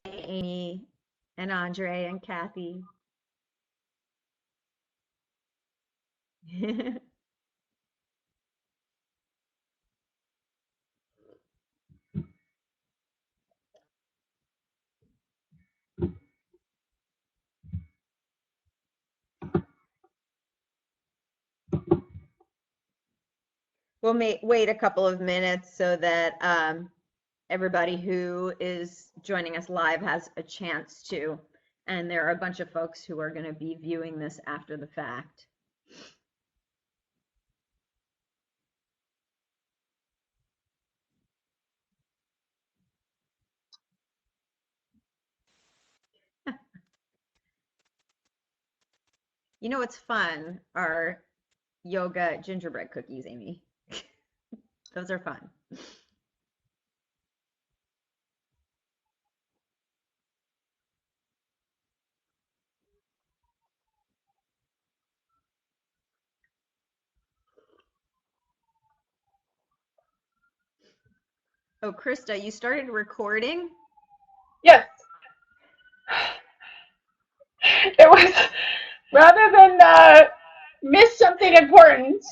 Amy and Andre and Kathy. We'll wait a couple of minutes so that everybody who is joining us live has a chance to. And there are a bunch of folks who are going to be viewing this after the fact. You know what's fun are yoga gingerbread cookies, Amy. Those are fun. Oh, Krista, you started recording? Yes. It was rather than miss something important.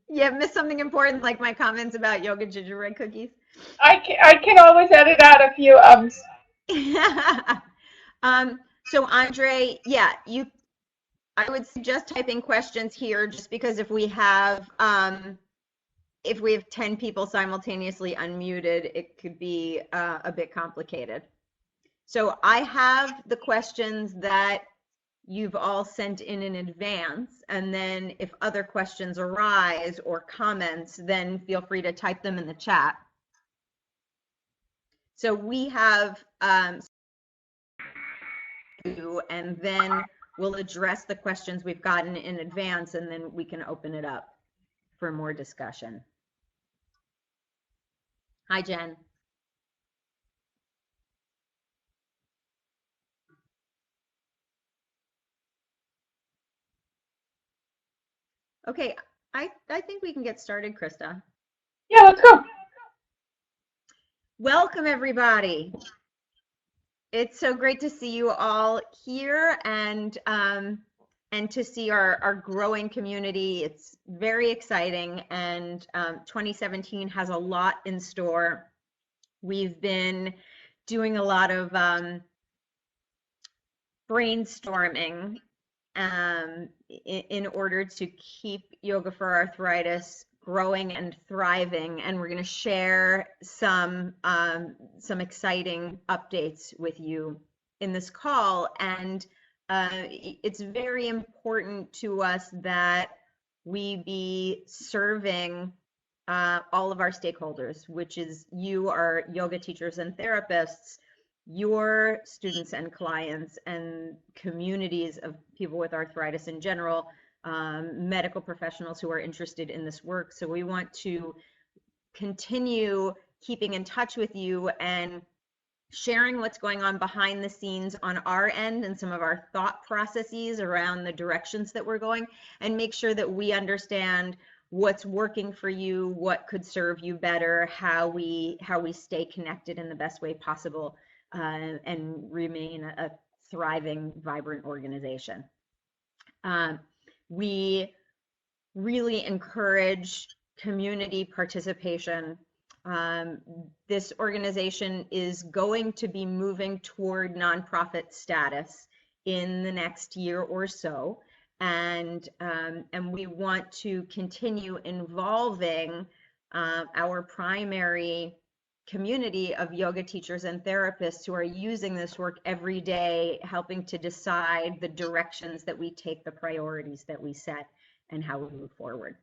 Yeah, missed something important like my comments about yoga gingerbread cookies. I can always edit out a few ums. So Andre, yeah, I would suggest typing questions here just because if we have 10 people simultaneously unmuted, it could be a bit complicated. So I have the questions that you've all sent in advance, and then if other questions arise or comments, then feel free to type them in the chat. So we have and then we'll address the questions we've gotten in advance, and then we can open it up for more discussion. Hi, Jen. Okay, I think we can get started, Krista. Yeah, let's go. Welcome, everybody. It's so great to see you all here and to see our growing community. It's very exciting, and 2017 has a lot in store. We've been doing a lot of brainstorming in order to keep Yoga for Arthritis growing and thriving, and we're going to share some exciting updates with you in this call. And it's very important to us that we be serving all of our stakeholders, which is you, our yoga teachers and therapists, your students and clients and communities of people with arthritis in general, medical professionals who are interested in this work. So we want to continue keeping in touch with you and sharing what's going on behind the scenes on our end and some of our thought processes around the directions that we're going, and make sure that we understand what's working for you, what could serve you better, how we stay connected in the best way possible, and remain a thriving, vibrant organization. We really encourage community participation. This organization is going to be moving toward nonprofit status in the next year or so, and we want to continue involving our primary community of yoga teachers and therapists who are using this work every day, helping to decide the directions that we take, the priorities that we set, and how we move forward.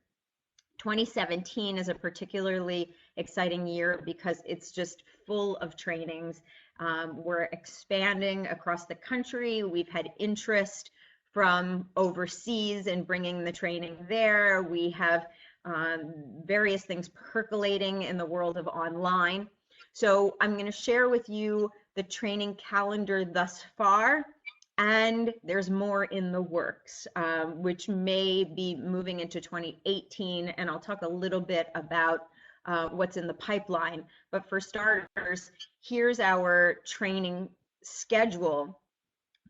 2017 is a particularly exciting year because it's just full of trainings. We're expanding across the country. We've had interest from overseas in bringing the training there. We have various things percolating in the world of online. So I'm going to share with you the training calendar thus far, and there's more in the works, which may be moving into 2018, and I'll talk a little bit about what's in the pipeline. But for starters, here's our training schedule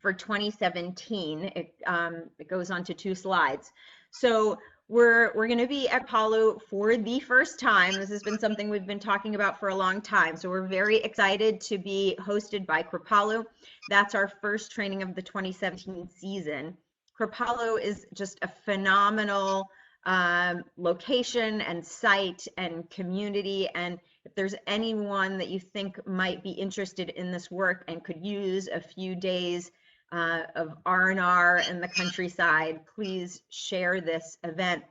for 2017. It goes on to 2 slides. So we're going to be at Palu for the first time. This has been something we've been talking about for a long time. So we're very excited to be hosted by Kripalu. That's our first training of the 2017 season. Kripalu is just a phenomenal location and site and community. And if there's anyone that you think might be interested in this work and could use a few days of R&R in the countryside, please share this event.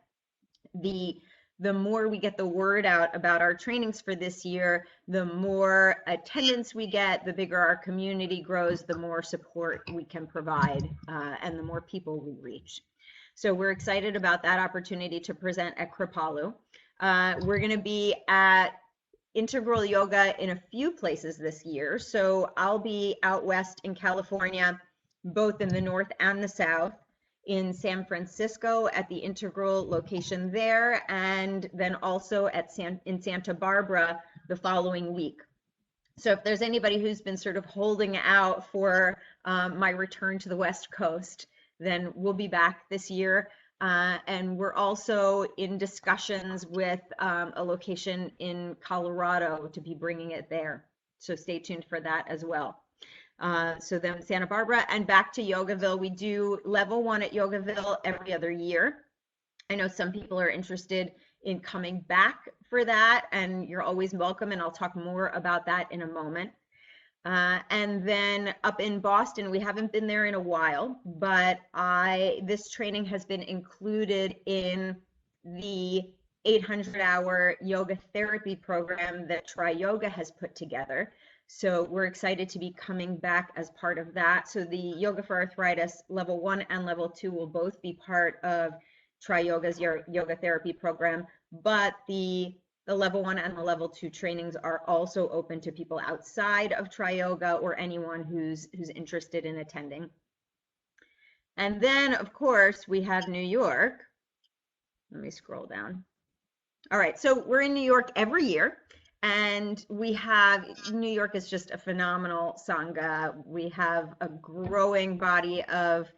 The more we get the word out about our trainings for this year, the more attendance we get, the bigger our community grows, the more support we can provide, and the more people we reach. So we're excited about that opportunity to present at Kripalu. We're going to be at Integral Yoga in a few places this year. So I'll be out west in California, both in the north and the south, in San Francisco at the Integral location there, and then also in Santa Barbara the following week. So if there's anybody who's been sort of holding out for my return to the West Coast, then we'll be back this year. And we're also in discussions with a location in Colorado to be bringing it there. So stay tuned for that as well. So then Santa Barbara and back to Yogaville. We do level 1 at Yogaville every other year. I know some people are interested in coming back for that, and you're always welcome, and I'll talk more about that in a moment. And then up in Boston, we haven't been there in a while, but this training has been included in the 800-hour yoga therapy program that Tri Yoga has put together. So we're excited to be coming back as part of that. So the Yoga for Arthritis level 1 and level 2 will both be part of Tri Yoga's yoga therapy program, but the level 1 and the level 2 trainings are also open to people outside of Tri Yoga or anyone who's interested in attending. And then, of course, we have New York. Let me scroll down. All right, so we're in New York every year. And New York is just a phenomenal Sangha. We have a growing body of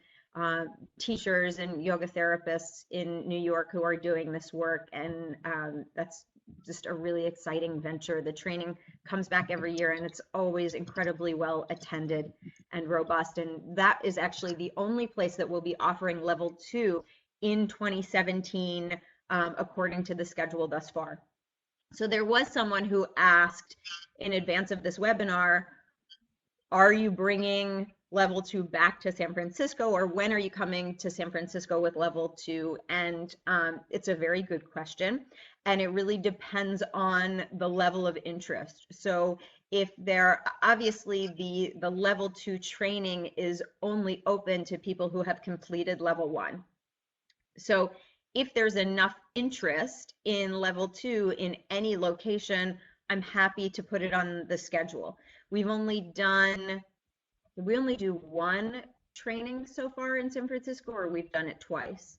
teachers and yoga therapists in New York who are doing this work. And that's just a really exciting venture. The training comes back every year and it's always incredibly well attended and robust. And that is actually the only place that will be offering level 2 in 2017, according to the schedule thus far. So there was someone who asked in advance of this webinar, are you bringing level 2 back to San Francisco, or when are you coming to San Francisco with level 2? And it's a very good question. And it really depends on the level of interest. So if obviously the level 2 training is only open to people who have completed level 1. So if there's enough interest in level 2 in any location, I'm happy to put it on the schedule. We only do 1 training so far in San Francisco, or we've done it twice.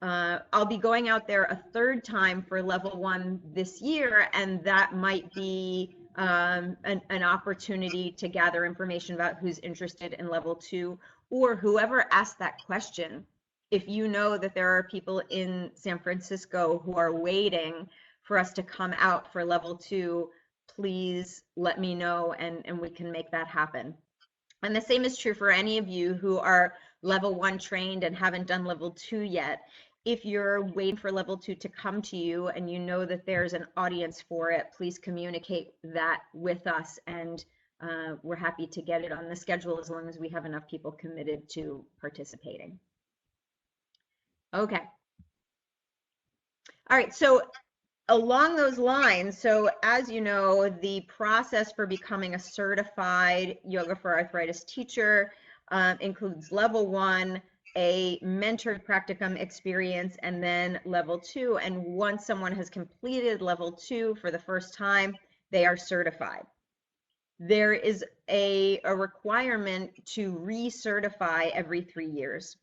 I'll be going out there a 3rd time for level 1 this year, and that might be an opportunity to gather information about who's interested in level 2, or whoever asked that question. If you know that there are people in San Francisco who are waiting for us to come out for level 2, please let me know and we can make that happen. And the same is true for any of you who are level 1 trained and haven't done level 2 yet. If you're waiting for level 2 to come to you and you know that there's an audience for it, please communicate that with us, and we're happy to get it on the schedule as long as we have enough people committed to participating. Okay. All right, so along those lines, so as you know, the process for becoming a certified Yoga for Arthritis teacher includes level 1, a mentored practicum experience, and then level 2. And once someone has completed level 2 for the first time, they are certified. There is a requirement to recertify every 3 years.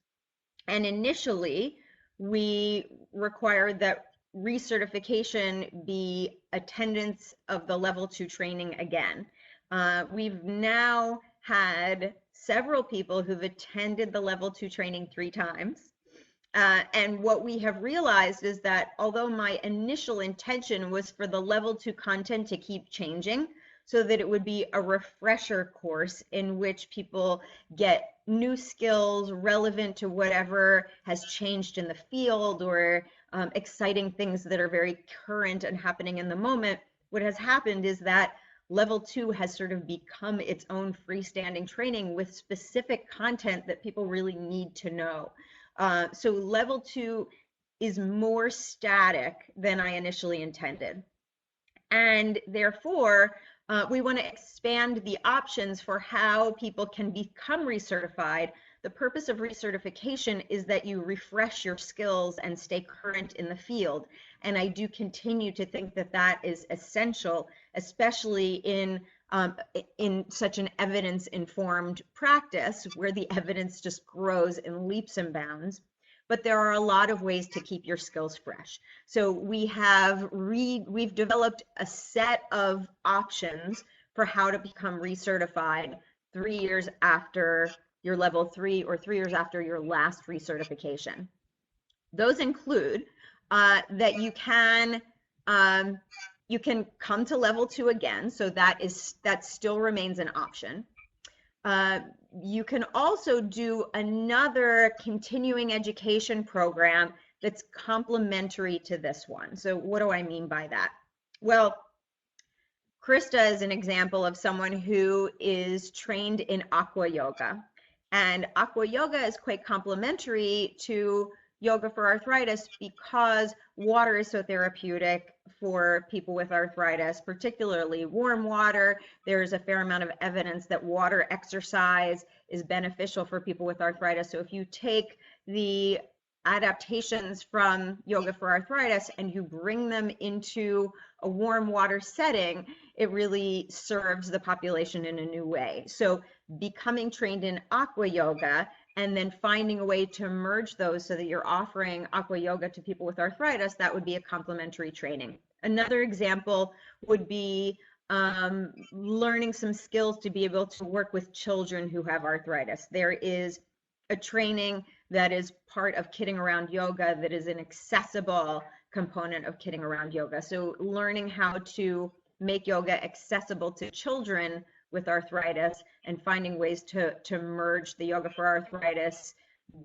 And initially, we required that recertification be attendance of the level 2 training again. We've now had several people who've attended the level 2 training 3 times. And what we have realized is that although my initial intention was for the level 2 content to keep changing, so that it would be a refresher course in which people get new skills relevant to whatever has changed in the field, or exciting things that are very current and happening in the moment. What has happened is that level 2 has sort of become its own freestanding training with specific content that people really need to know. So level 2 is more static than I initially intended. And therefore, we want to expand the options for how people can become recertified. The purpose of recertification is that you refresh your skills and stay current in the field. And I do continue to think that that is essential, especially in such an evidence-informed practice where the evidence just grows in leaps and bounds. But there are a lot of ways to keep your skills fresh. So we've developed a set of options for how to become recertified 3 years after your level 3 or 3 years after your last recertification. Those include that you can come to level 2 again, so that still remains an option. You can also do another continuing education program that's complementary to this one. So what do I mean by that? Well, Krista is an example of someone who is trained in aqua yoga. And aqua yoga is quite complementary to yoga for arthritis because water is so therapeutic for people with arthritis, particularly warm water. There's a fair amount of evidence that water exercise is beneficial for people with arthritis. So if you take the adaptations from yoga for arthritis and you bring them into a warm water setting, it really serves the population in a new way. So becoming trained in aqua yoga and then finding a way to merge those so that you're offering aqua yoga to people with arthritis, that would be a complementary training. Another example would be learning some skills to be able to work with children who have arthritis. There is a training that is part of Kidding Around Yoga that is an accessible component of Kidding Around Yoga. So learning how to make yoga accessible to children with arthritis and finding ways to merge the yoga for arthritis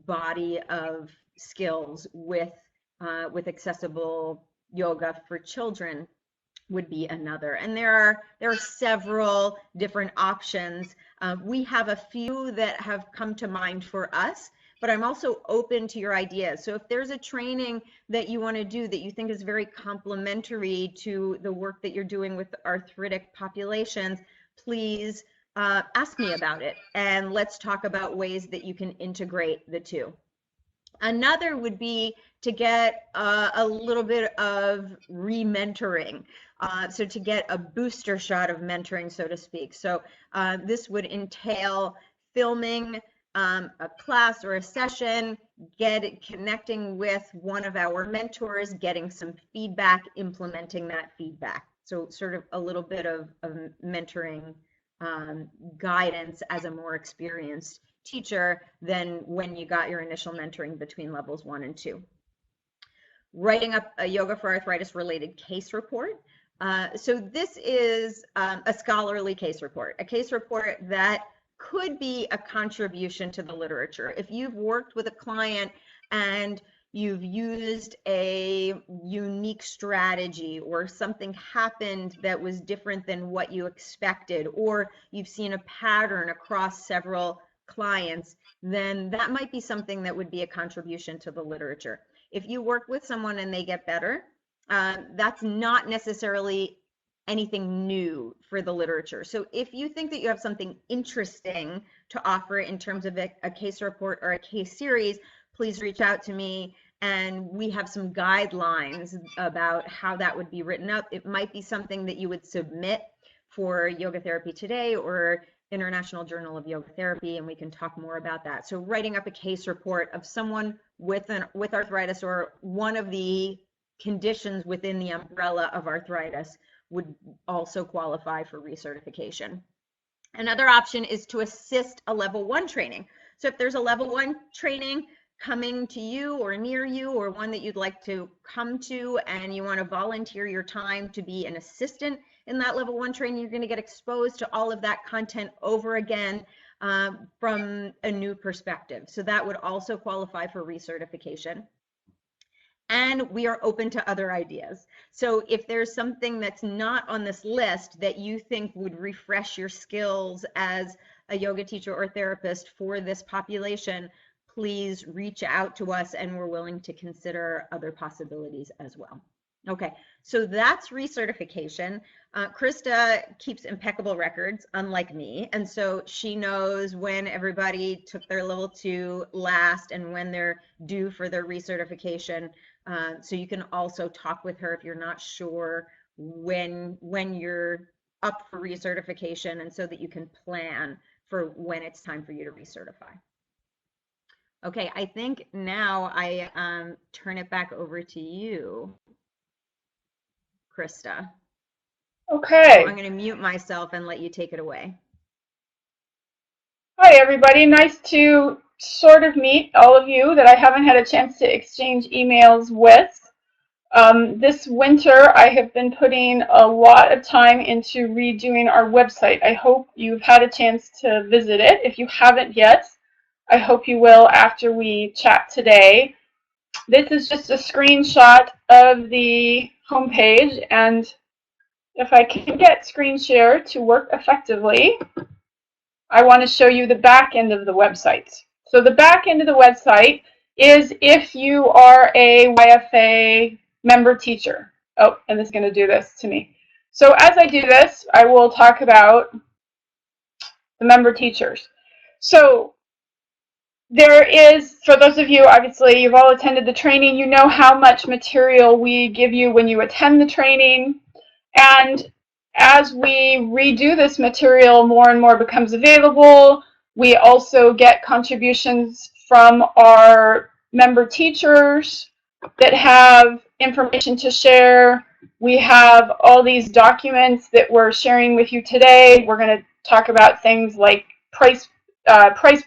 body of skills with accessible yoga for children would be another. And there are several different options. We have a few that have come to mind for us, but I'm also open to your ideas. So if there's a training that you want to do that you think is very complementary to the work that you're doing with arthritic populations, please ask me about it, and let's talk about ways that you can integrate the two. Another would be to get a little bit of re-mentoring. So to get a booster shot of mentoring, so to speak. So this would entail filming a class or a session, connecting with one of our mentors, getting some feedback, implementing that feedback. So sort of a little bit of mentoring guidance as a more experienced teacher than when you got your initial mentoring between levels 1 and 2. Writing up a yoga for arthritis related case report. So this is a scholarly case report, a case report that could be a contribution to the literature. If you've worked with a client and you've used a unique strategy, or something happened that was different than what you expected, or you've seen a pattern across several clients, then that might be something that would be a contribution to the literature. If you work with someone and they get better, that's not necessarily anything new for the literature. So if you think that you have something interesting to offer in terms of a case report or a case series, please reach out to me, and we have some guidelines about how that would be written up. It might be something that you would submit for Yoga Therapy Today or International Journal of Yoga Therapy, and we can talk more about that. So writing up a case report of someone with arthritis or one of the conditions within the umbrella of arthritis would also qualify for recertification. Another option is to assist a level 1 training. So if there's a level 1 training coming to you or near you, or one that you'd like to come to, and you want to volunteer your time to be an assistant in that level 1 training, you're going to get exposed to all of that content over again from a new perspective. So that would also qualify for recertification. And we are open to other ideas. So if there's something that's not on this list that you think would refresh your skills as a yoga teacher or therapist for this population, please reach out to us, and we're willing to consider other possibilities as well. Okay, so that's recertification. Krista keeps impeccable records, unlike me, and so she knows when everybody took their level 2 last and when they're due for their recertification. So you can also talk with her if you're not sure when you're up for recertification, and so that you can plan for when it's time for you to recertify. Okay, I think now I turn it back over to you, Krista. Okay. So I'm going to mute myself and let you take it away. Hi, everybody. Nice to sort of meet all of you that I haven't had a chance to exchange emails with. This winter, I have been putting a lot of time into redoing our website. I hope you've had a chance to visit it. If you haven't yet, I hope you will after we chat today. This is just a screenshot of the homepage, and if I can get screen share to work effectively, I want to show you the back end of the website. So the back end of the website is if you are a YFA member teacher. Oh, and it's going to do this to me. So as I do this, I will talk about the member teachers. So there is, for those of you, obviously, you've all attended the training, you know how much material we give you when you attend the training. And as we redo this material, more and more becomes available. We also get contributions from our member teachers that have information to share. We have all these documents that we're sharing with you today. We're going to talk about things like price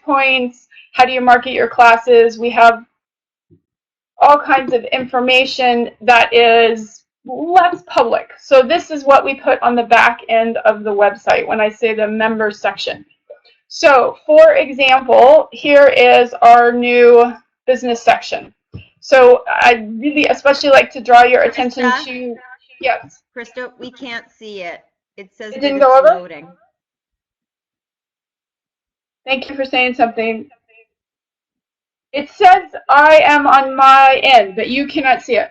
points, how do you market your classes. We have all kinds of information that is less public. So this is what we put on the back end of the website when I say the members section. So for example, here is our new business section. So I really especially like to draw your attention Krista? to, yes. Krista, we can't see it. It says It that didn't it's go over? loading. Thank you for saying something. It says I am on my end, but you cannot see it.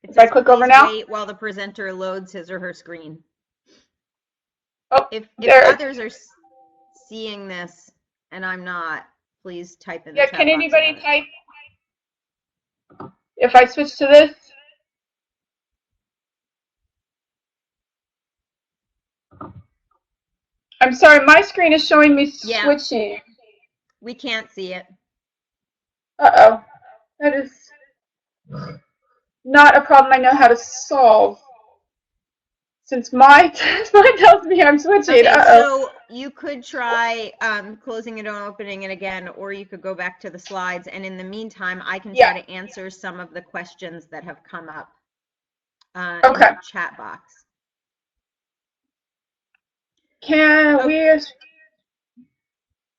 If I click over now? Wait while the presenter loads his or her screen. Oh, if there. Others are seeing this and I'm not, please type in the chat box. Can anybody type? If I switch to this? I'm sorry, my screen is showing me switching. Yeah. We can't see it. Uh-oh. That is not a problem I know how to solve. Since mine tells me I'm switching. Okay, so you could try closing it and opening it again, or you could go back to the slides. And in the meantime, I can try to answer some of the questions that have come up in the chat box. Can we?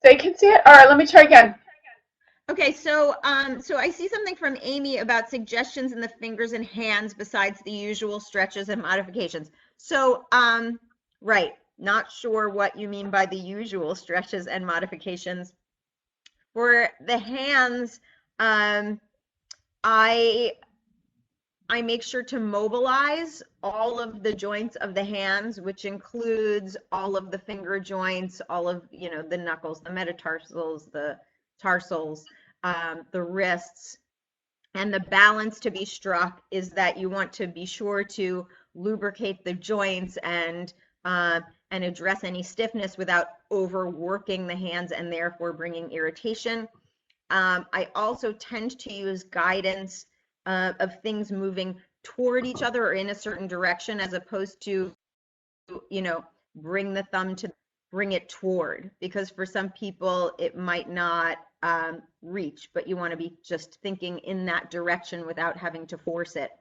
They can see it? All right, let me try again. Okay, so I see something from Amy about suggestions in the fingers and hands besides the usual stretches and modifications. So, right, not sure what you mean by the usual stretches and modifications. For the hands, I make sure to mobilize all of the joints of the hands, which includes all of the finger joints, all of, the knuckles, the metatarsals, the tarsals, the wrists. And the balance to be struck is that you want to be sure to lubricate the joints and address any stiffness without overworking the hands and therefore bringing irritation. I also tend to use guidance of things moving toward each other or in a certain direction, as opposed to you know, bring the thumb to bring it toward, because for some people it might not reach, but you want to be just thinking in that direction without having to force it.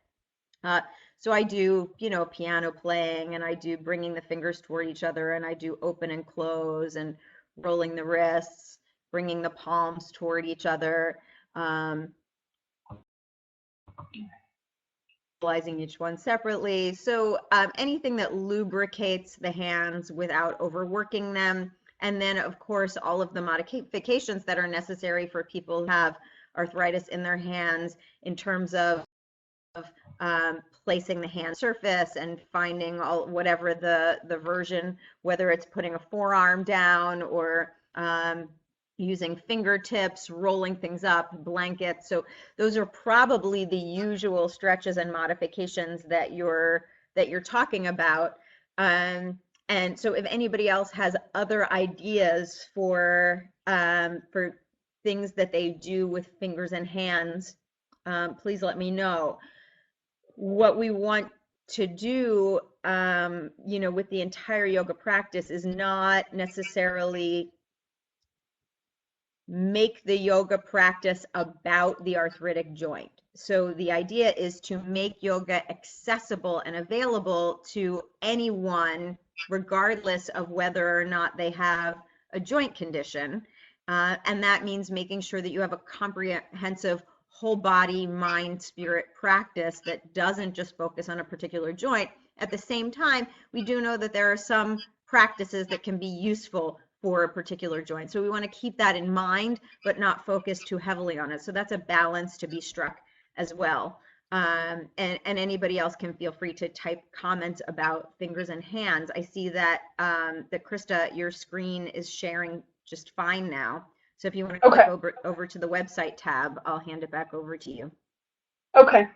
So I do, you know, piano playing, and I do bringing the fingers toward each other, and I do open and close and rolling the wrists, bringing the palms toward each other, utilizing each one separately. So anything that lubricates the hands without overworking them. And then, of course, all of the modifications that are necessary for people who have arthritis in their hands in terms of placing the hand surface and finding all whatever the version, whether it's putting a forearm down or using fingertips, rolling things up, blankets. So those are probably the usual stretches and modifications that you're talking about. And so if anybody else has other ideas for things that they do with fingers and hands, please let me know. What we want to do, you know, with the entire yoga practice is not necessarily make the yoga practice about the arthritic joint. So the idea is to make yoga accessible and available to anyone, regardless of whether or not they have a joint condition. And that means making sure that you have a comprehensive whole body, mind, spirit practice that doesn't just focus on a particular joint. At the same time, we do know that there are some practices that can be useful for a particular joint. So we want to keep that in mind, but not focus too heavily on it. So that's a balance to be struck as well. And anybody else can feel free to type comments about fingers and hands. I see that that Krista, your screen is sharing just fine now. So if you want to click over to the website tab, I'll hand it back over to you. Okay.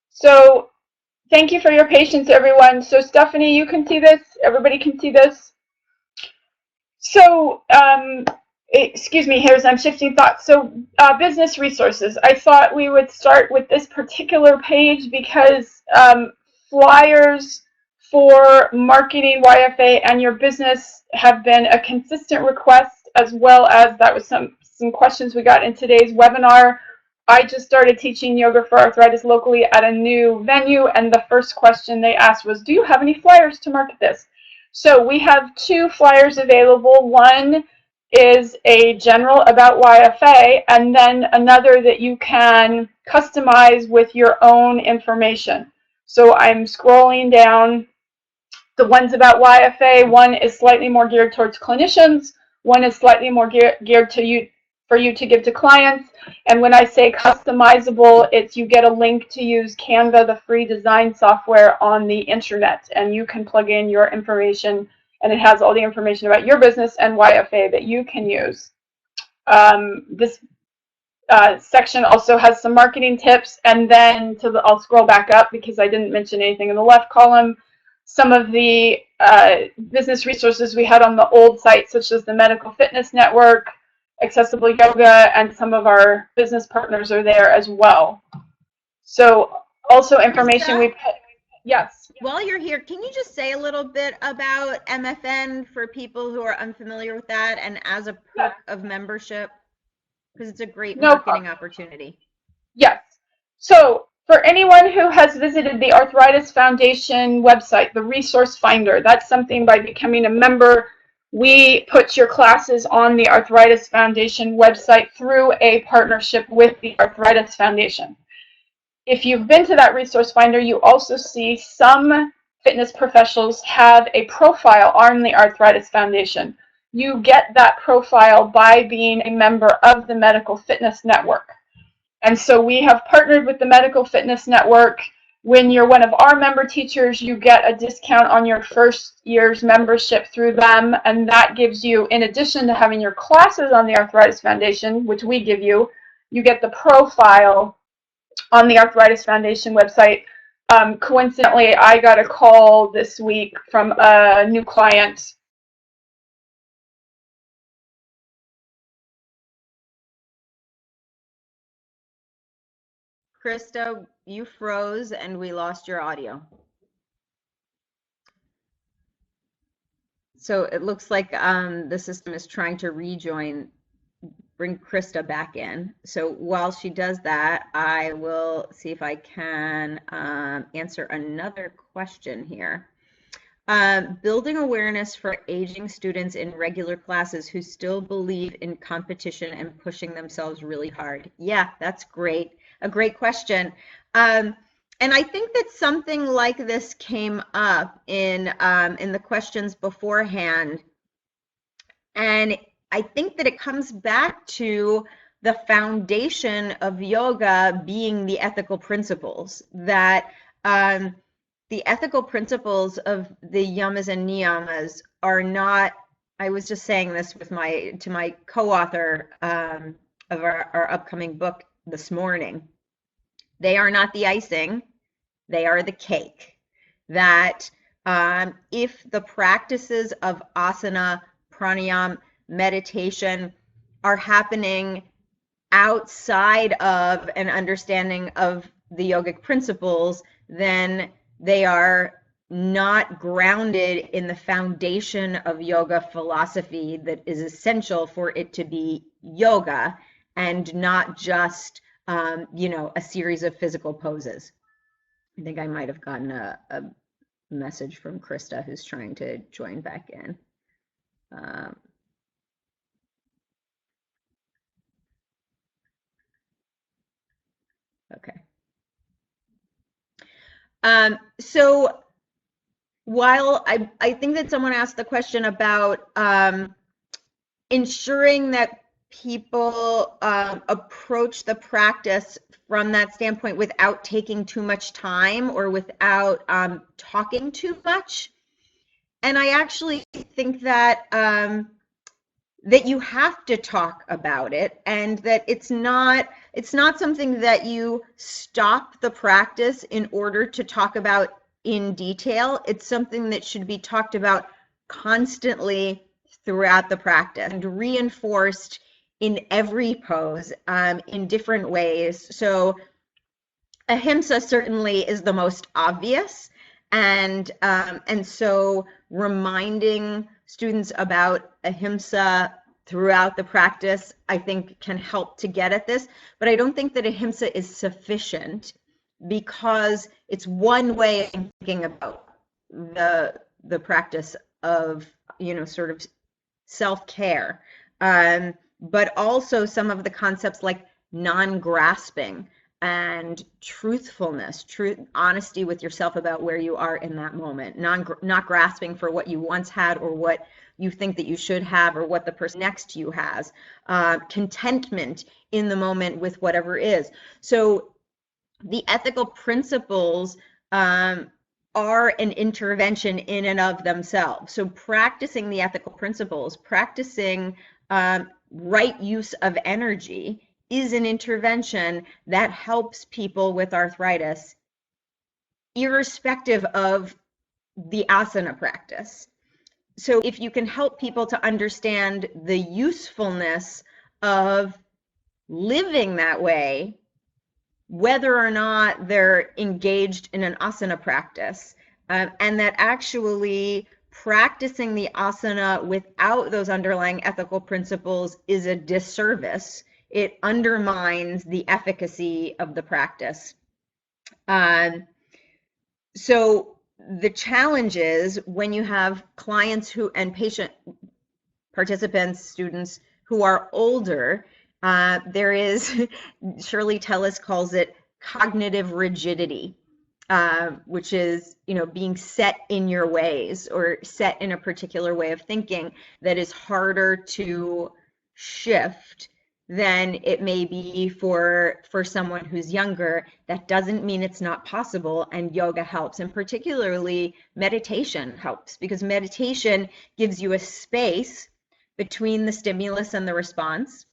So thank you for your patience, everyone. So Stephanie, you can see this. Everybody can see this. So, excuse me, here's I'm shifting thoughts. So, business resources. I thought we would start with this particular page because flyers for marketing YFA and your business have been a consistent request, as well as that was some questions we got in today's webinar. I just started teaching yoga for arthritis locally at a new venue, and the first question they asked was, do you have any flyers to market this? So we have 2 flyers available. One is a general about YFA, and then another that you can customize with your own information. So I'm scrolling down. The ones about YFA, one is slightly more geared towards clinicians, one is slightly more geared to you, for you to give to clients. And when I say customizable, it's you get a link to use Canva, the free design software on the internet, and you can plug in your information, and it has all the information about your business and YFA that you can use. This section also has some marketing tips, and then I'll scroll back up because I didn't mention anything in the left column. Some of the business resources we had on the old site, such as the Medical Fitness Network, Accessible Yoga, and some of our business partners are there as well. So also information we put. Yes. While you're here, can you just say a little bit about MFN for people who are unfamiliar with that and as a perk of membership? Because it's a great marketing opportunity. Yes. So for anyone who has visited the Arthritis Foundation website, the resource finder, that's something by becoming a member, we put your classes on the Arthritis Foundation website through a partnership with the Arthritis Foundation. If you've been to that resource finder, you also see some fitness professionals have a profile on the Arthritis Foundation. You get that profile by being a member of the Medical Fitness Network. And so we have partnered with the Medical Fitness Network. When you're one of our member teachers, you get a discount on your first year's membership through them. And that gives you, in addition to having your classes on the Arthritis Foundation, which we give you, you get the profile on the Arthritis Foundation website. Coincidentally, I got a call this week from a new client. Krista, you froze and we lost your audio. So it looks like the system is trying to bring Krista back in. So while she does that, I will see if I can answer another question here. Building awareness for aging students in regular classes who still believe in competition and pushing themselves really hard. Yeah, that's great. A great question. And I think that something like this came up in the questions beforehand. And I think that it comes back to the foundation of yoga being the ethical principles, that the ethical principles of the yamas and niyamas are not, I was just saying this with to my co-author of our upcoming book this morning. They are not the icing, they are the cake. That if the practices of asana, pranayama, meditation are happening outside of an understanding of the yogic principles, then they are not grounded in the foundation of yoga philosophy that is essential for it to be yoga, and not just a series of physical poses. I think I might have gotten a message from Krista, who's trying to join back in. Okay. So while I think that someone asked the question about ensuring that people approach the practice from that standpoint without taking too much time or without talking too much. And I actually think that that you have to talk about it, and that it's not something that you stop the practice in order to talk about in detail. It's something that should be talked about constantly throughout the practice and reinforced in every pose in different ways. So ahimsa certainly is the most obvious, and so reminding students about ahimsa throughout the practice, I think, can help to get at this. But I don't think that ahimsa is sufficient, because it's one way of thinking about the practice of sort of self-care, but also some of the concepts like non-grasping and truthfulness, honesty with yourself about where you are in that moment, not grasping for what you once had or what you think that you should have or what the person next to you has, contentment in the moment with whatever is. So the ethical principles are an intervention in and of themselves. So practicing the ethical principles, practicing right use of energy, is an intervention that helps people with arthritis, irrespective of the asana practice. So if you can help people to understand the usefulness of living that way, whether or not they're engaged in an asana practice, and that actually practicing the asana without those underlying ethical principles is a disservice. It undermines the efficacy of the practice. So the challenge is when you have clients and patient participants, students who are older, there is, Shirley Tellis calls it cognitive rigidity, which is, being set in your ways or set in a particular way of thinking that is harder to shift than it may be for someone who's younger. That doesn't mean it's not possible, and yoga helps, and particularly meditation helps, because meditation gives you a space between the stimulus and the response,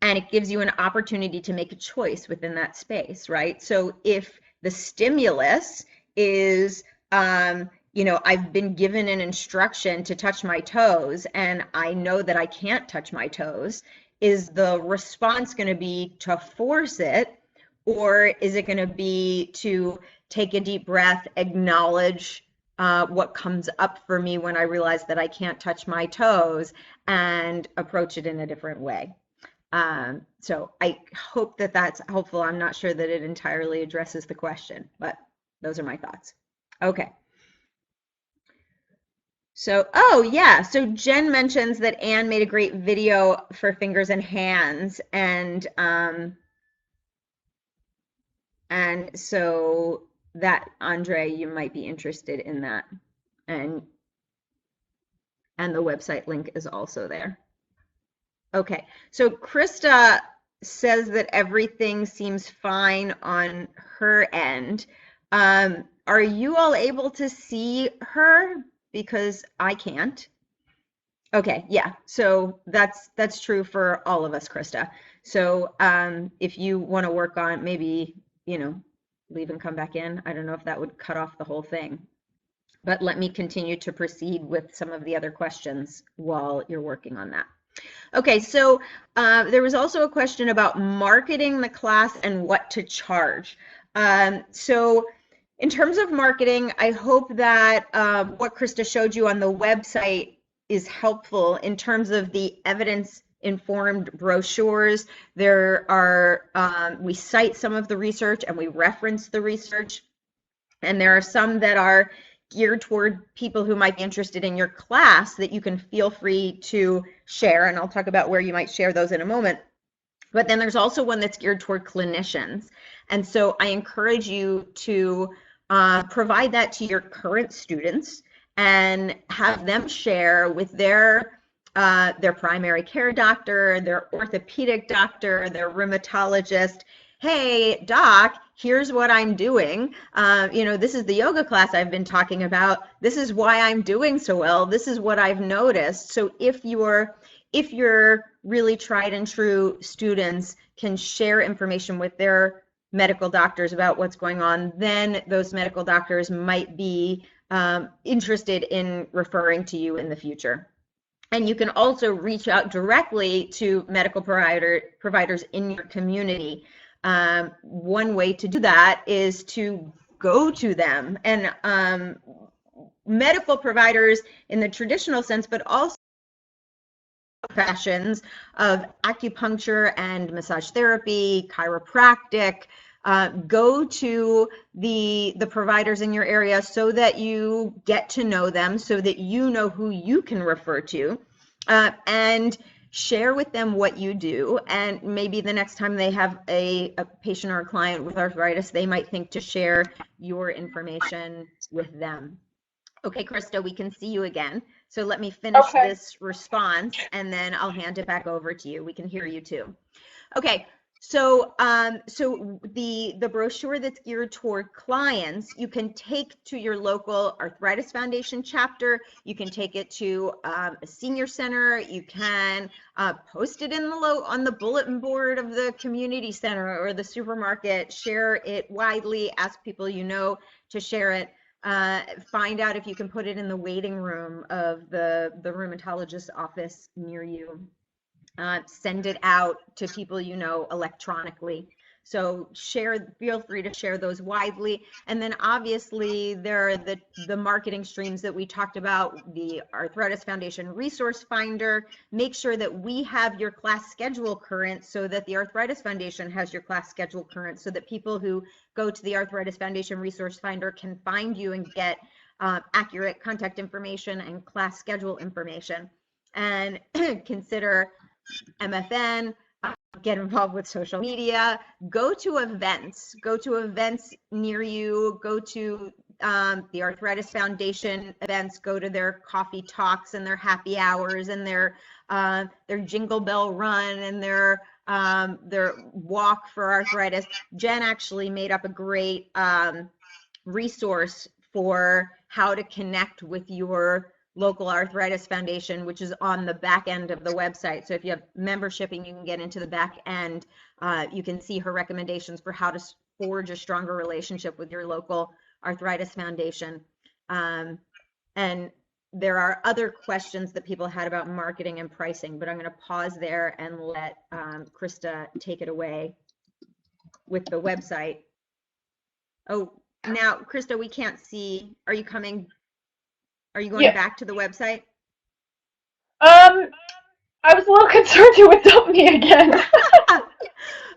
and it gives you an opportunity to make a choice within that space, right? So if the stimulus is I've been given an instruction to touch my toes and I know that I can't touch my toes, is the response going to be to force it, or is it going to be to take a deep breath, acknowledge what comes up for me when I realize that I can't touch my toes and approach it in a different way. So I hope that that's helpful. I'm not sure that it entirely addresses the question, but those are my thoughts. Okay. So, oh yeah, so Jen mentions that Anne made a great video for fingers and hands, and so that, Andre, you might be interested in that, and the website link is also there. Okay, so Krista says that everything seems fine on her end. Are you all able to see her? Because I can't. Okay, yeah. So that's true for all of us, Krista. So if you want to work on maybe, leave and come back in, I don't know if that would cut off the whole thing. But let me continue to proceed with some of the other questions while you're working on that. Okay, so there was also a question about marketing the class and what to charge. So in terms of marketing, I hope that what Krista showed you on the website is helpful in terms of the evidence-informed brochures. There are, we cite some of the research and we reference the research, and there are some that are geared toward people who might be interested in your class that you can feel free to share, and I'll talk about where you might share those in a moment. But then there's also one that's geared toward clinicians, and so I encourage you to provide that to your current students and have them share with their primary care doctor, their orthopedic doctor, their rheumatologist. Hey, doc, here's what I'm doing. This is the yoga class I've been talking about. This is why I'm doing so well. This is what I've noticed. So if your really tried and true students can share information with their medical doctors about what's going on, then those medical doctors might be interested in referring to you in the future. And you can also reach out directly to medical providers in your community. One way to do that is to go to them, and medical providers in the traditional sense, but also professions of acupuncture and massage therapy, chiropractic. Go to the providers in your area so that you get to know them, so that you know who you can refer to, and share with them what you do. And maybe the next time they have a patient or a client with arthritis, they might think to share your information with them. Okay, Krista, we can see you again. So let me finish this response and then I'll hand it back over to you. We can hear you too. Okay, so the brochure that's geared toward clients, you can take to your local Arthritis Foundation chapter. You can take it to a senior center. You can post it on the bulletin board of the community center or the supermarket. Share it widely. Ask people you know to share it. Find out if you can put it in the waiting room of the rheumatologist's office near you. Send it out to people you know electronically. So feel free to share those widely. And then obviously there are the marketing streams that we talked about, the Arthritis Foundation Resource Finder. Make sure that we have your class schedule current, so that the Arthritis Foundation has your class schedule current, so that people who go to the Arthritis Foundation Resource Finder can find you and get accurate contact information and class schedule information. And consider MFN, get involved with social media, go to events near you, go to the Arthritis Foundation events, go to their coffee talks and their happy hours and their jingle bell run and their walk for arthritis. Jen actually made up a great resource for how to connect with your local Arthritis Foundation, which is on the back end of the website. So if you have membership and you can get into the back end, you can see her recommendations for how to forge a stronger relationship with your local Arthritis Foundation. And there are other questions that people had about marketing and pricing, but I'm going to pause there and let Krista take it away with the website. Oh, now, Krista, we can't see. Are you coming Are you going Yeah. back to the website? I was a little concerned you would dump me again.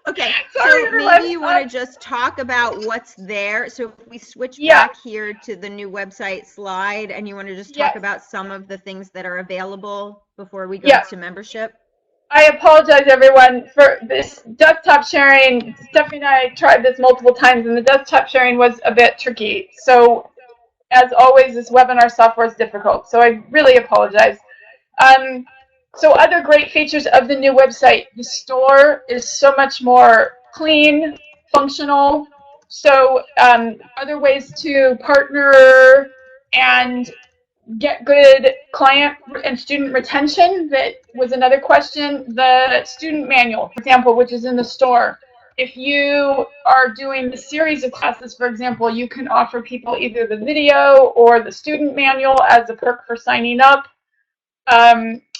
Okay, Sorry, so maybe everyone. you want to just talk about what's there. So if we switch Yeah. back here to the new website slide, and you want to just talk Yes. about some of the things that are available before we go Yeah. to membership. I apologize, everyone, for this desktop sharing. Stephanie and I tried this multiple times, and the desktop sharing was a bit tricky. So, as always, this webinar software is difficult. So I really apologize. So other great features of the new website, the store is so much more clean, functional. So other ways to partner and get good client and student retention, that was another question. The student manual, for example, which is in the store. If you are doing the series of classes, for example, you can offer people either the video or the student manual as a perk for signing up.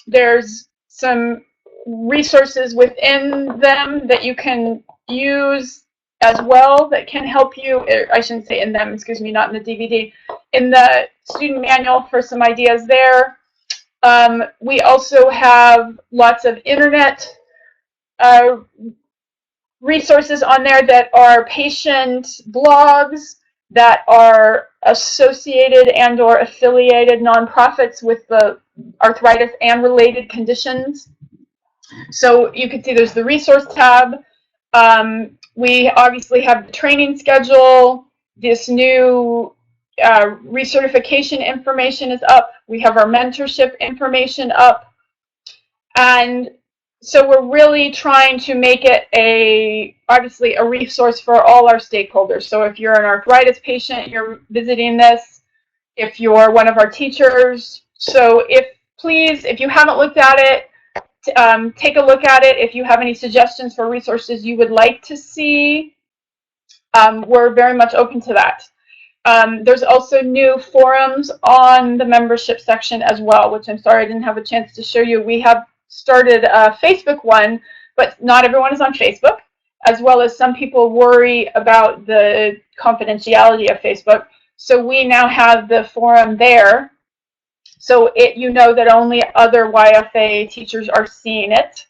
There's some resources within them that you can use as well that can help you. I shouldn't say in them, excuse me, not in the DVD. In the student manual for some ideas there. We also have lots of internet resources on there that are patient blogs that are associated and or affiliated nonprofits with the arthritis and related conditions. So you can see there's the resource tab. We obviously have the training schedule. This new recertification information is up. We have our mentorship information up. And so we're really trying to make it obviously a resource for all our stakeholders. So if you're an arthritis patient, you're visiting this. If you're one of our teachers, so please, if you haven't looked at it, take a look at it. If you have any suggestions for resources you would like to see, we're very much open to that. There's also new forums on the membership section as well, which I'm sorry I didn't have a chance to show you. We have started a Facebook one, but not everyone is on Facebook, as well as some people worry about the confidentiality of Facebook. So we now have the forum there. So you know that only other YFA teachers are seeing it.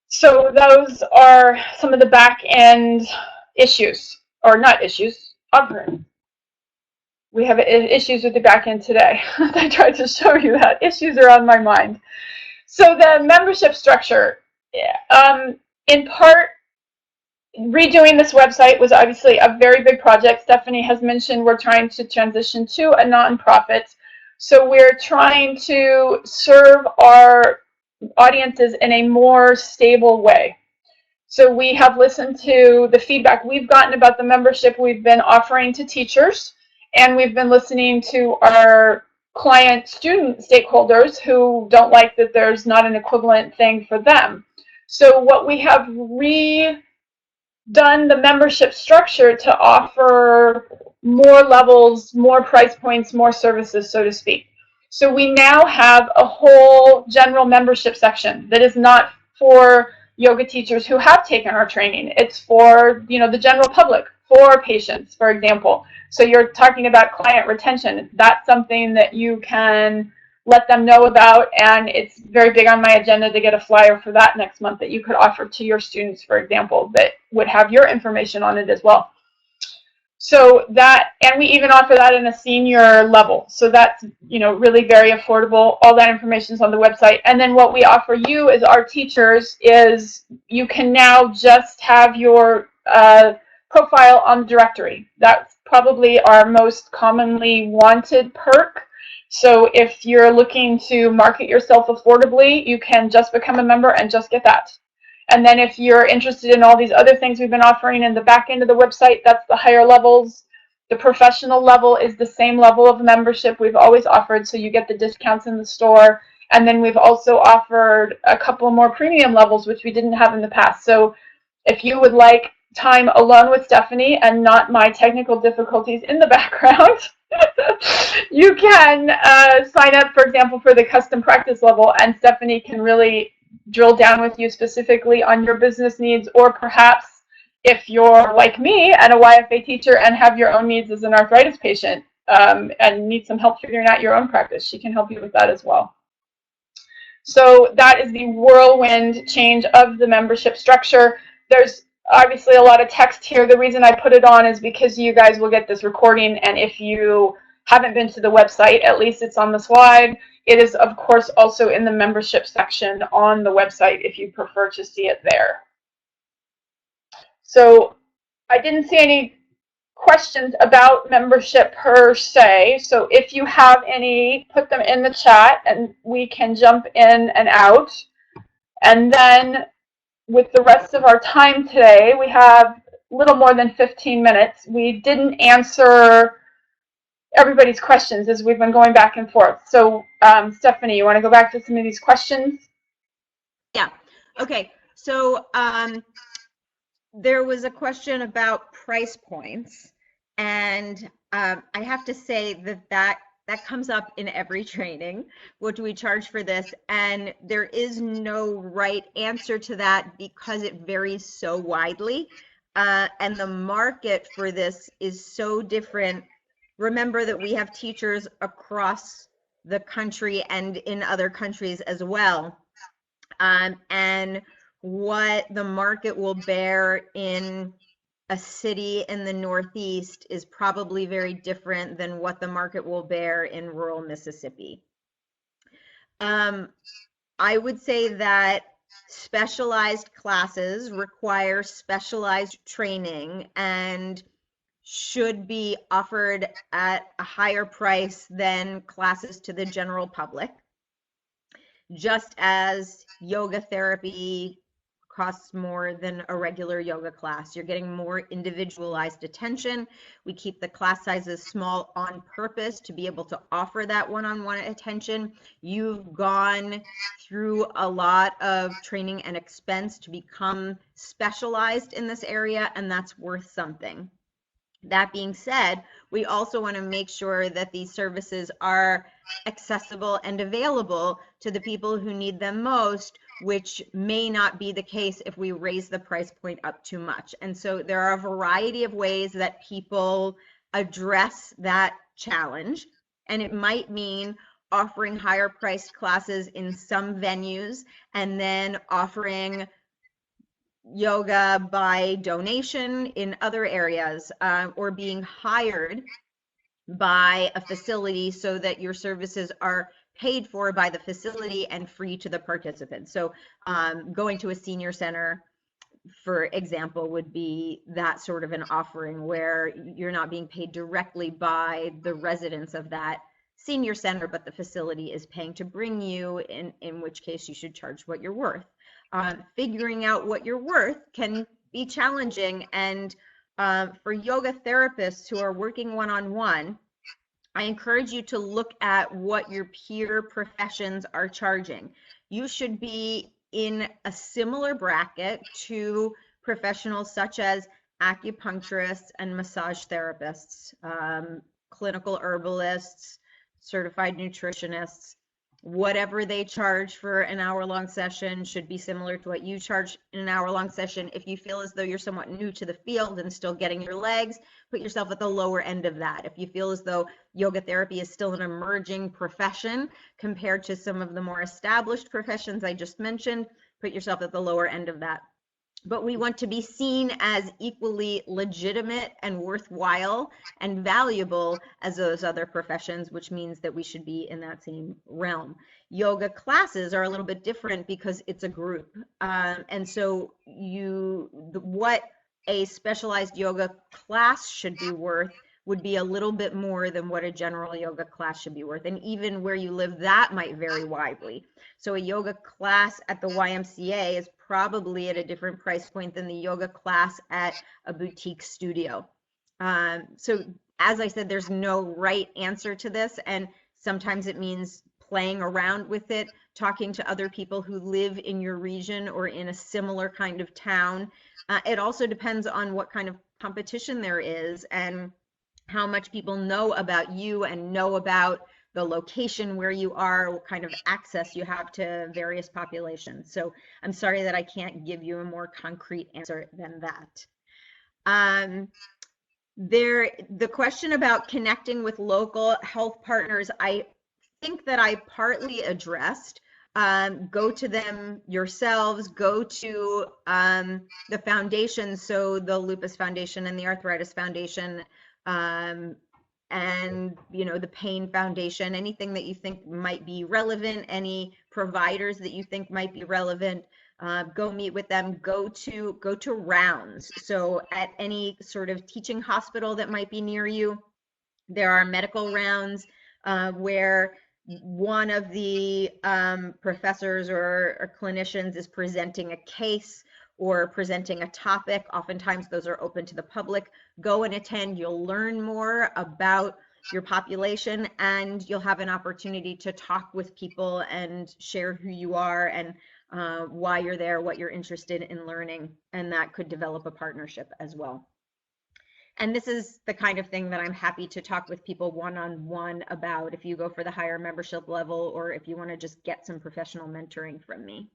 So those are some of the back end issues, or not issues, we have issues with the back end today. I tried to show you that. Issues are on my mind. So the membership structure, in part, redoing this website was obviously a very big project. Stephanie has mentioned we're trying to transition to a nonprofit. So we're trying to serve our audiences in a more stable way. So we have listened to the feedback we've gotten about the membership we've been offering to teachers, and we've been listening to our client student stakeholders who don't like that there's not an equivalent thing for them. So what we have redone the membership structure to offer more levels, more price points, more services, so to speak. So we now have a whole general membership section that is not for yoga teachers who have taken our training. It's for, the general public, for patients, for example. So you're talking about client retention. That's something that you can let them know about, and it's very big on my agenda to get a flyer for that next month that you could offer to your students, for example, that would have your information on it as well. So that, and we even offer that in a senior level. So that's, really very affordable. All that information is on the website. And then what we offer you as our teachers is you can now just have your profile on the directory. That's probably our most commonly wanted perk. So if you're looking to market yourself affordably, you can just become a member and just get that. And then if you're interested in all these other things we've been offering in the back end of the website, that's the higher levels. The professional level is the same level of membership we've always offered, so you get the discounts in the store. And then we've also offered a couple more premium levels, which we didn't have in the past. So if you would like time alone with Stephanie and not my technical difficulties in the background, you can sign up, for example, for the custom practice level, and Stephanie can really drill down with you specifically on your business needs, or perhaps if you're like me and a YFA teacher and have your own needs as an arthritis patient, and need some help figuring out your own practice, she can help you with that as well. So that is the whirlwind change of the membership structure. There's obviously a lot of text here. The reason I put it on is because you guys will get this recording, and if you haven't been to the website, at least it's on the slide. It is, of course, also in the membership section on the website if you prefer to see it there. So I didn't see any questions about membership per se. So if you have any, put them in the chat and we can jump in and out. And then with the rest of our time today, we have a little more than 15 minutes. We didn't answer everybody's questions as we've been going back and forth. So Stephanie, you want to go back to some of these questions? Yeah. Okay. So there was a question about price points, and I have to say that comes up in every training. What do we charge for this? And there is no right answer to that because it varies so widely, and the market for this is so different. Remember that we have teachers across the country and in other countries as well, and what the market will bear in a city in the Northeast is probably very different than what the market will bear in rural Mississippi. I would say that specialized classes require specialized training and should be offered at a higher price than classes to the general public. Just as yoga therapy costs more than a regular yoga class. You're getting more individualized attention. We keep the class sizes small on purpose to be able to offer that one-on-one attention. You've gone through a lot of training and expense to become specialized in this area, and that's worth something. That being said, we also want to make sure that these services are accessible and available to the people who need them most, which may not be the case if we raise the price point up too much. And so there are a variety of ways that people address that challenge. And it might mean offering higher priced classes in some venues and then offering yoga by donation in other areas, or being hired by a facility so that your services are paid for by the facility and free to the participants. So going to a senior center, for example, would be that sort of an offering where you're not being paid directly by the residents of that senior center, but the facility is paying to bring you, in which case you should charge what you're worth. Figuring out what you're worth can be challenging, and for yoga therapists who are working one-on-one, I encourage you to look at what your peer professions are charging. You should be in a similar bracket to professionals such as acupuncturists and massage therapists, clinical herbalists, certified nutritionists. Whatever they charge for an hour-long session should be similar to what you charge in an hour-long session. If you feel as though you're somewhat new to the field and still getting your legs, put yourself at the lower end of that. If you feel as though yoga therapy is still an emerging profession compared to some of the more established professions I just mentioned, put yourself at the lower end of that. But we want to be seen as equally legitimate and worthwhile and valuable as those other professions, which means that we should be in that same realm. Yoga classes are a little bit different because it's a group. And so what a specialized yoga class should be worth would be a little bit more than what a general yoga class should be worth. And even where you live, that might vary widely. So a yoga class at the YMCA is probably at a different price point than the yoga class at a boutique studio. So as I said, there's no right answer to this. And sometimes it means playing around with it, talking to other people who live in your region or in a similar kind of town. It also depends on what kind of competition there is and how much people know about you and know about the location where you are, what kind of access you have to various populations. So I'm sorry that I can't give you a more concrete answer than that. The question about connecting with local health partners, I think that I partly addressed. Go to them yourselves, go to the foundations, so the Lupus Foundation and the Arthritis Foundation, and the Pain Foundation, anything that you think might be relevant, any providers that you think might be relevant. Go meet with them, go to rounds. So at any sort of teaching hospital that might be near you, there are medical rounds where one of the professors or clinicians is presenting a case or presenting a topic. Oftentimes those are open to the public. Go and attend. You'll learn more about your population, and you'll have an opportunity to talk with people and share who you are and why you're there, what you're interested in learning, and that could develop a partnership as well. And this is the kind of thing that I'm happy to talk with people one-on-one about if you go for the higher membership level, or if you want to just get some professional mentoring from me.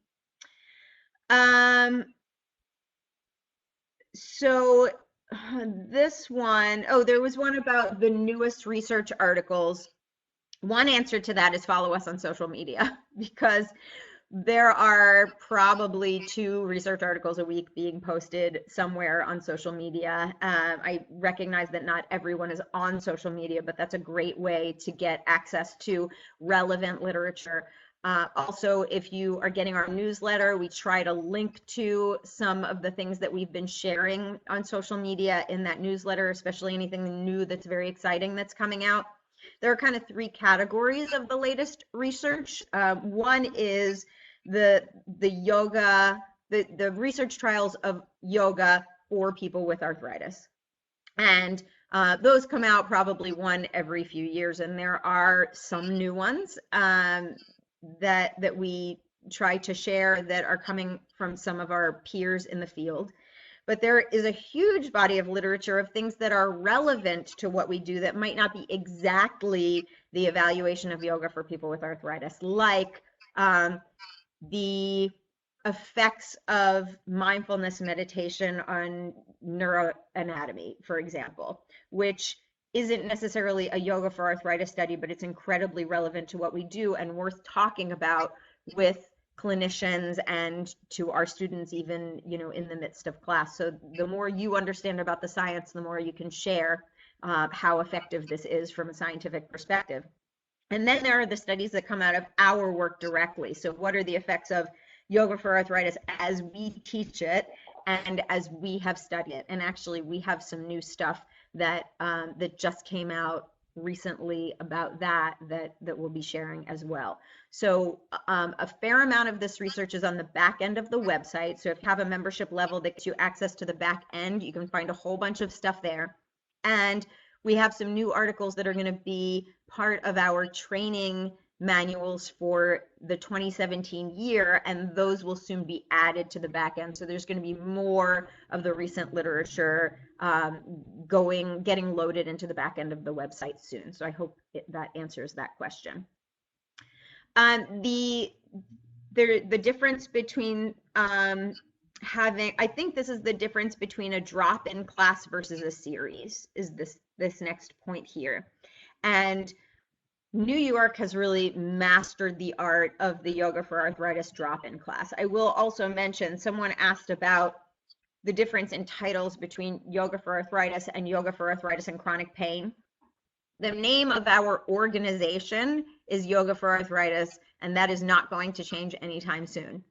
So this one, there was one about the newest research articles. One answer to that is follow us on social media, because there are probably 2 research articles a week being posted somewhere on social media. I recognize that not everyone is on social media, but that's a great way to get access to relevant literature. Also, if you are getting our newsletter, we try to link to some of the things that we've been sharing on social media in that newsletter, especially anything new that's very exciting that's coming out. There are kind of 3 categories of the latest research. One is the yoga, the research trials of yoga for people with arthritis. And those come out probably one every few years, and there are some new ones that we try to share that are coming from some of our peers in the field. But there is a huge body of literature of things that are relevant to what we do that might not be exactly the evaluation of yoga for people with arthritis, like the effects of mindfulness meditation on neuroanatomy, for example, which isn't necessarily a yoga for arthritis study, but it's incredibly relevant to what we do and worth talking about with clinicians and to our students, even in the midst of class. So the more you understand about the science, the more you can share how effective this is from a scientific perspective. And then there are the studies that come out of our work directly. So what are the effects of yoga for arthritis as we teach it and as we have studied it? And actually, we have some new stuff that just came out recently about that we'll be sharing as well. So a fair amount of this research is on the back end of the website. So if you have a membership level that gets you access to the back end, you can find a whole bunch of stuff there. And we have some new articles that are going to be part of our training manuals for the 2017 year, and those will soon be added to the back end. So there's going to be more of the recent literature getting loaded into the back end of the website soon. So I hope that answers that question. The difference between I think this is the difference between a drop-in class versus a series, is this next point here. And New York has really mastered the art of the yoga for arthritis drop-in class. I will also mention, someone asked about the difference in titles between yoga for arthritis and yoga for arthritis and chronic pain. The name of our organization is Yoga for Arthritis, and that is not going to change anytime soon.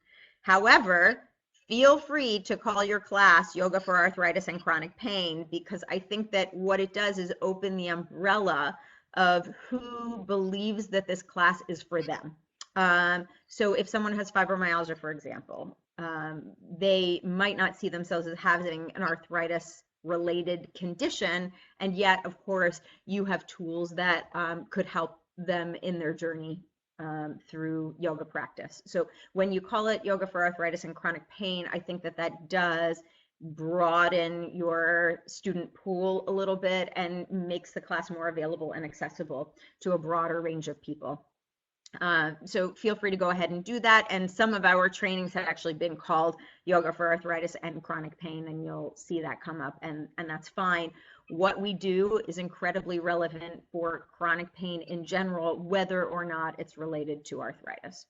However, feel free to call your class Yoga for Arthritis and Chronic Pain, because I think that what it does is open the umbrella of who believes that this class is for them. So if someone has fibromyalgia, for example, they might not see themselves as having an arthritis related condition, and yet of course you have tools that could help them in their journey through yoga practice. So when you call it Yoga for Arthritis and Chronic Pain, I think that does broaden your student pool a little bit and makes the class more available and accessible to a broader range of people. So feel free to go ahead and do that. And some of our trainings have actually been called Yoga for Arthritis and Chronic Pain, and you'll see that come up, and that's fine. what we do is incredibly relevant for chronic pain in general, whether or not it's related to arthritis.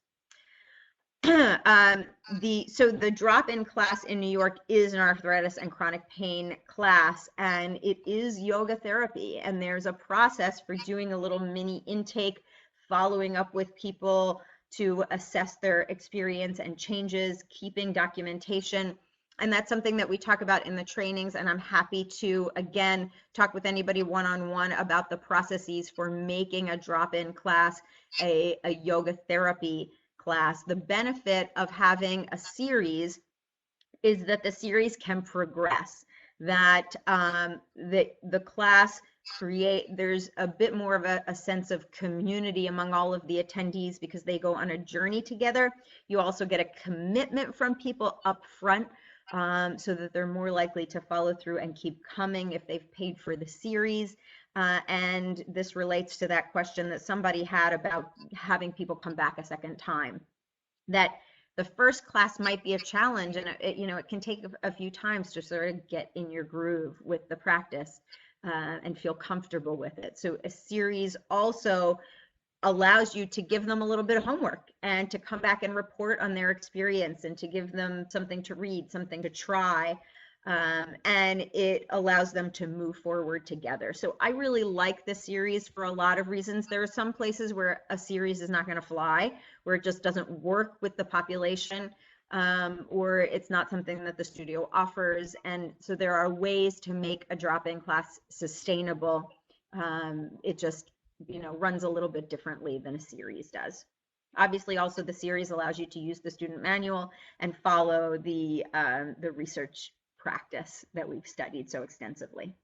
So the drop-in class in New York is an arthritis and chronic pain class, and it is yoga therapy. And there's a process for doing a little mini intake, following up with people to assess their experience and changes, keeping documentation. And that's something that we talk about in the trainings, and I'm happy to, again, talk with anybody one-on-one about the processes for making a drop-in class a yoga therapy class. The benefit of having a series is that the series can progress, that the class there's a bit more of a sense of community among all of the attendees because they go on a journey together. You also get a commitment from people up front, so that they're more likely to follow through and keep coming if they've paid for the series. And this relates to that question that somebody had about having people come back a second time, that the first class might be a challenge, and it can take a few times to sort of get in your groove with the practice and feel comfortable with it. So a series also allows you to give them a little bit of homework and to come back and report on their experience and to give them something to read, something to try, and it allows them to move forward together. So I really like this series for a lot of reasons. There are some places where a series is not going to fly, where it just doesn't work with the population, or it's not something that the studio offers. And so there are ways to make a drop-in class sustainable. It just runs a little bit differently than a series does. Obviously, also the series allows you to use the student manual and follow the research practice that we've studied so extensively.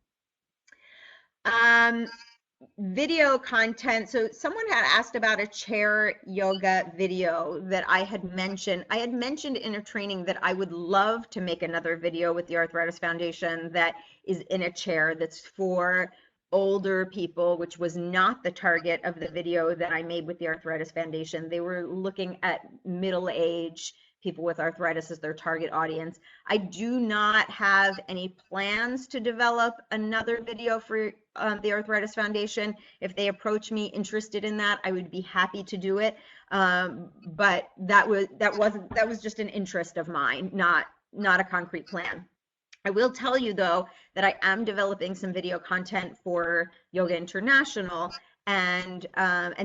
Video content. So someone had asked about a chair yoga video that I had mentioned. I had mentioned in a training that I would love to make another video with the Arthritis Foundation that is in a chair that's for older people, which was not the target of the video that I made with the Arthritis Foundation. They were looking at middle-aged people with arthritis as their target audience. I do not have any plans to develop another video for the Arthritis Foundation. If they approach me interested in that, I would be happy to do it. But that was just an interest of mine, not a concrete plan. I will tell you, though, that I am developing some video content for Yoga International, and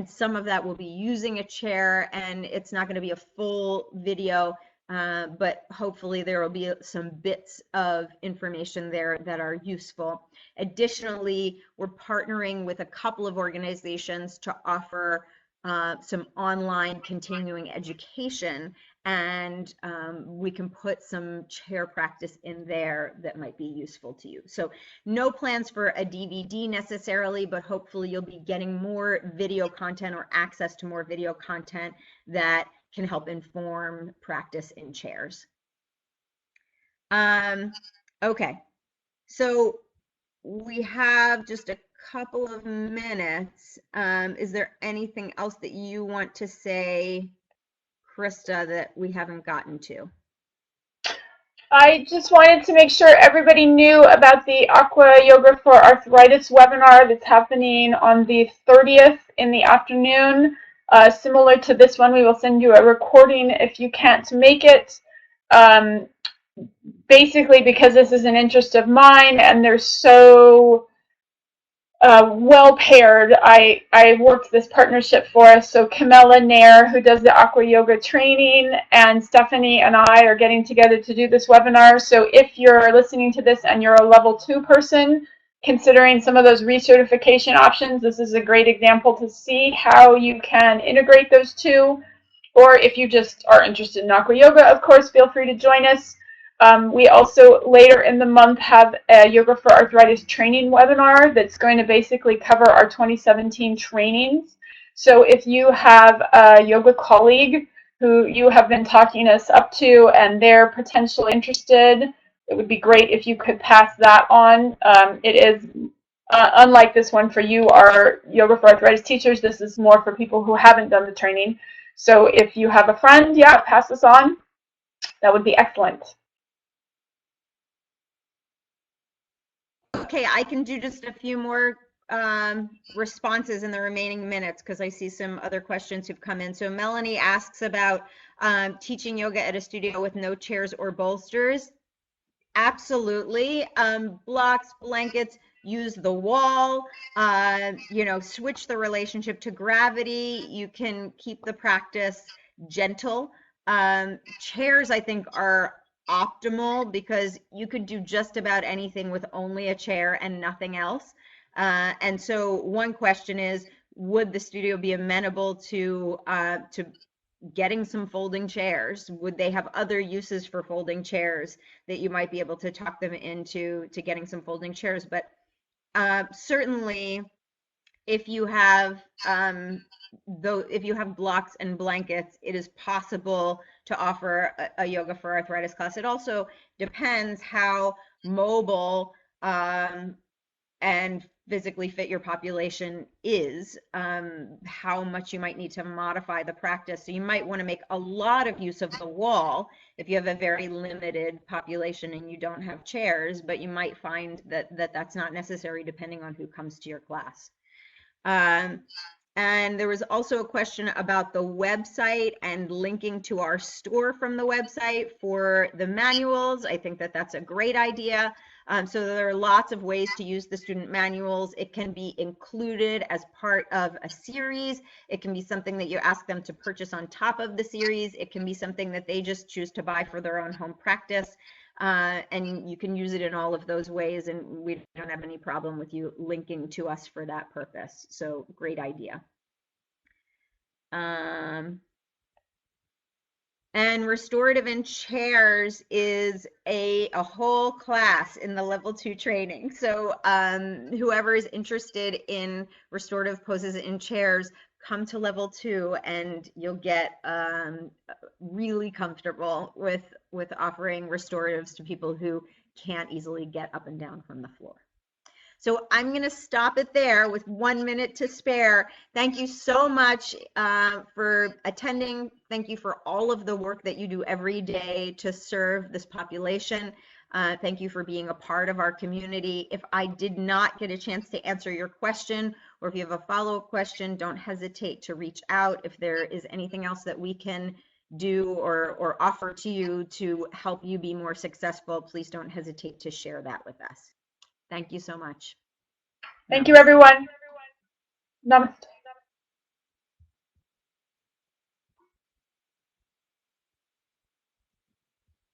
some of that will be using a chair, and it's not going to be a full video, but hopefully there will be some bits of information there that are useful. Additionally, we're partnering with a couple of organizations to offer some online continuing education, and we can put some chair practice in there that might be useful to you. So no plans for a DVD necessarily, but hopefully you'll be getting more video content or access to more video content that can help inform practice in chairs. Okay, so we have just a couple of minutes. Is there anything else that you want to say, Krista, that we haven't gotten to? I just wanted to make sure everybody knew about the Aqua Yoga for Arthritis webinar that's happening on the 30th in the afternoon. Similar to this one, we will send you a recording if you can't make it. Basically, because this is an interest of mine and they're so well paired, I worked this partnership for us. So Camilla Nair, who does the Aqua Yoga training, and Stephanie and I are getting together to do this webinar. So if you're listening to this and you're a level 2 person considering some of those recertification options, this is a great example to see how you can integrate those two. Or if you just are interested in Aqua Yoga, of course, feel free to join us. We also later in the month have a Yoga for Arthritis training webinar that's going to basically cover our 2017 trainings. So if you have a yoga colleague who you have been talking us up to and they're potentially interested, it would be great if you could pass that on. It is unlike this one for you, our Yoga for Arthritis teachers. This is more for people who haven't done the training. So if you have a friend, yeah, pass this on. That would be excellent. Okay, I can do just a few more responses in the remaining minutes because I see some other questions who've come in. So Melanie asks about teaching yoga at a studio with no chairs or bolsters. Absolutely. Blocks, blankets, use the wall, switch the relationship to gravity. You can keep the practice gentle. Chairs, I think, are optimal because you could do just about anything with only a chair and nothing else. And so one question is, would the studio be amenable to getting some folding chairs? Would they have other uses for folding chairs that you might be able to talk them into getting some folding chairs? But certainly, if you have if you have blocks and blankets, it is possible to offer a yoga for arthritis class. It also depends how mobile and physically fit your population is, how much you might need to modify the practice. So you might want to make a lot of use of the wall if you have a very limited population and you don't have chairs, but you might find that that's not necessary depending on who comes to your class. And there was also a question about the website and linking to our store from the website for the manuals. I think that that's a great idea. So there are lots of ways to use the student manuals. It can be included as part of a series. It can be something that you ask them to purchase on top of the series. It can be something that they just choose to buy for their own home practice. And you can use it in all of those ways, and we don't have any problem with you linking to us for that purpose. So great idea. And restorative in chairs is a whole class in the level 2 training. So whoever is interested in restorative poses in chairs, come to level 2 and you'll get really comfortable with offering restoratives to people who can't easily get up and down from the floor. So I'm going to stop it there with 1 minute to spare. Thank you so much for attending. Thank you for all of the work that you do every day to serve this population. Thank you for being a part of our community. If I did not get a chance to answer your question, or if you have a follow-up question, don't hesitate to reach out. If there is anything else that we can do or offer to you to help you be more successful, please don't hesitate to share that with us. Thank you so much. Thank you, everyone. Namaste.